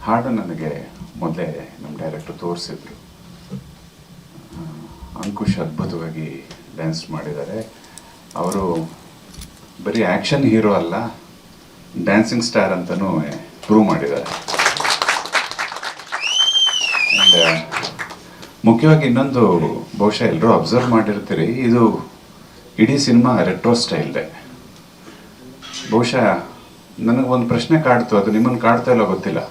ಹಾಡು ನನಗೆ ಮೊದಲೇ ನಮ್ಮ ಡೈರೆಕ್ಟರ್ ತೋರಿಸಿದ್ರು. ಅಂಕುಶ್ ಅದ್ಭುತವಾಗಿ ಡ್ಯಾನ್ಸ್ ಮಾಡಿದ್ದಾರೆ. ಅವರು ಬರೀ ಆ್ಯಕ್ಷನ್ ಹೀರೋ ಅಲ್ಲ, ಡ್ಯಾನ್ಸಿಂಗ್ ಸ್ಟಾರ್ ಅಂತಲೂ ಪ್ರೂವ್ ಮಾಡಿದ್ದಾರೆ. ಆ್ಯಂಡ್ ಮುಖ್ಯವಾಗಿ ಇನ್ನೊಂದು ಬಹುಶಃ ಎಲ್ಲರೂ ಅಬ್ಸರ್ವ್ ಮಾಡಿರ್ತೀರಿ, ಇದು ಇಡೀ ಸಿನಿಮಾ ರೆಟ್ರೋ ಸ್ಟೈಲ್ದೆ. ಬಹುಶಃ ನನಗೊಂದು ಪ್ರಶ್ನೆ ಕಾಡ್ತು, ಅದು ನಿಮ್ಮನ್ನು ಕಾಡ್ತಾ ಇಲ್ಲ ಗೊತ್ತಿಲ್ಲ.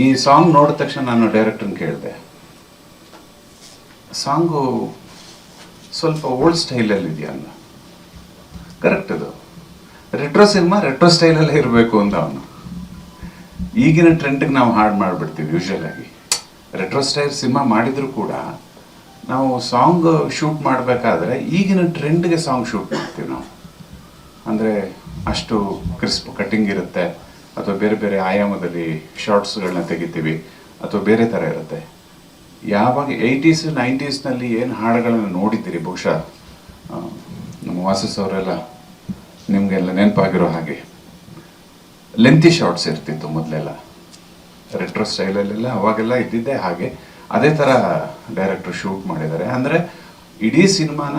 ಈ ಸಾಂಗ್ ನೋಡಿದ ತಕ್ಷಣ ನಾನು ಡೈರೆಕ್ಟರ್ನ ಕೇಳಿದೆ, ಸಾಂಗು ಸ್ವಲ್ಪ ಓಲ್ಡ್ ಸ್ಟೈಲಲ್ಲಿ ಇದೆಯಾ ಅಲ್ಲ. ಕರೆಕ್ಟ್, ಅದು ರೆಟ್ರೋ ಸಿನಿಮಾ ರೆಟ್ರೋ ಸ್ಟೈಲಲ್ಲೇ ಇರಬೇಕು ಅಂತ ಅವನು. ಈಗಿನ ಟ್ರೆಂಡ್ಗೆ ನಾವು ಹಾಡು ಮಾಡಿಬಿಡ್ತೀವಿ ಯೂಶ್ವಲ್ ಆಗಿ. ರೆಟ್ರೋ ಸ್ಟೈಲ್ ಸಿನಿಮಾ ಮಾಡಿದರೂ ಕೂಡ ನಾವು ಸಾಂಗ್ ಶೂಟ್ ಮಾಡಬೇಕಾದ್ರೆ ಈಗಿನ ಟ್ರೆಂಡ್ಗೆ ಸಾಂಗ್ ಶೂಟ್ ಮಾಡ್ತೀವಿ ನಾವು. ಅಂದರೆ ಅಷ್ಟು ಕ್ರಿಸ್ಪ್ ಕಟ್ಟಿಂಗ್ ಇರುತ್ತೆ, ಅಥವಾ ಬೇರೆ ಬೇರೆ ಆಯಾಮದಲ್ಲಿ ಶಾರ್ಟ್ಸ್ಗಳನ್ನ ತೆಗಿತೀವಿ, ಅಥವಾ ಬೇರೆ ಥರ ಇರುತ್ತೆ. ಯಾವಾಗ 80s 90s ಏನು ಹಾಡುಗಳನ್ನು ನೋಡಿದ್ದೀರಿ, ಬಹುಶಃ ನಮ್ಮ ವಾಸಸ್ ಅವರೆಲ್ಲ ನಿಮಗೆಲ್ಲ ನೆನಪಾಗಿರೋ ಹಾಗೆ ಲೆಂತಿ ಶಾರ್ಟ್ಸ್ ಇರ್ತಿತ್ತು ಮೊದಲೆಲ್ಲ. ರೆಟ್ರೋ ಸ್ಟೈಲಲ್ಲೆಲ್ಲ ಅವಾಗೆಲ್ಲ ಇದ್ದಿದ್ದೇ ಹಾಗೆ. ಅದೇ ಥರ ಡೈರೆಕ್ಟ್ರು ಶೂಟ್ ಮಾಡಿದ್ದಾರೆ. ಅಂದರೆ ಇಡೀ ಸಿನಿಮಾನ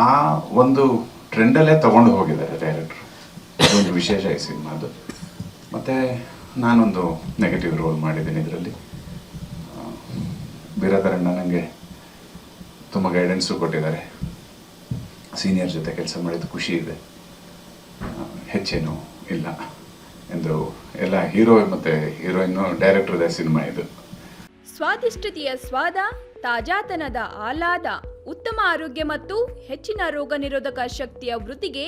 ಆ ಒಂದು ಟ್ರೆಂಡಲ್ಲೇ ತಗೊಂಡು ಹೋಗಿದ್ದಾರೆ ಡೈರೆಕ್ಟ್ರು. ಅದೊಂದು ವಿಶೇಷ ಈ ಸಿನಿಮಾದು. ಮತ್ತು ನಾನೊಂದು ನೆಗೆಟಿವ್ ರೋಲ್ ಮಾಡಿದ್ದೀನಿ ಇದರಲ್ಲಿ. ಬೀರಾದರಣ್ಣ ನನಗೆ ತುಂಬ ಗೈಡೆನ್ಸು ಕೊಟ್ಟಿದ್ದಾರೆ. ಸೀನಿಯರ್ ಜೊತೆ ಕೆಲಸ ಮಾಡಿದ್ದು ಖುಷಿ ಇದೆ. ಹೆಚ್ಚೇನು ಇಲ್ಲ ಎಂದು ಎಲ್ಲ ಹೀರೋ ಮತ್ತು ಹೀರೋಯಿನ್ನು ಡೈರೆಕ್ಟ್ರದೇ ಸಿನಿಮಾ ಇದು. ಸ್ವಾದಿಷ್ಟತೆಯ ಸ್ವಾದ, ತಾಜಾತನದ ಆಹ್ಲಾದ, ಉತ್ತಮ ಆರೋಗ್ಯ ಮತ್ತು ಹೆಚ್ಚಿನ ರೋಗ ನಿರೋಧಕ ಶಕ್ತಿಯ ವೃದ್ಧಿಗೆ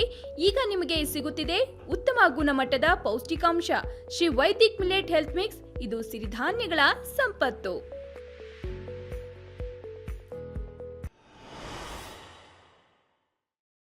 ಈಗ ನಿಮಗೆ ಸಿಗುತ್ತಿದೆ ಉತ್ತಮ ಗುಣಮಟ್ಟದ ಪೌಷ್ಟಿಕಾಂಶ. Shri Vaidik millet health mix. ಇದು ಸಿರಿಧಾನ್ಯಗಳ ಸಂಪತ್ತು.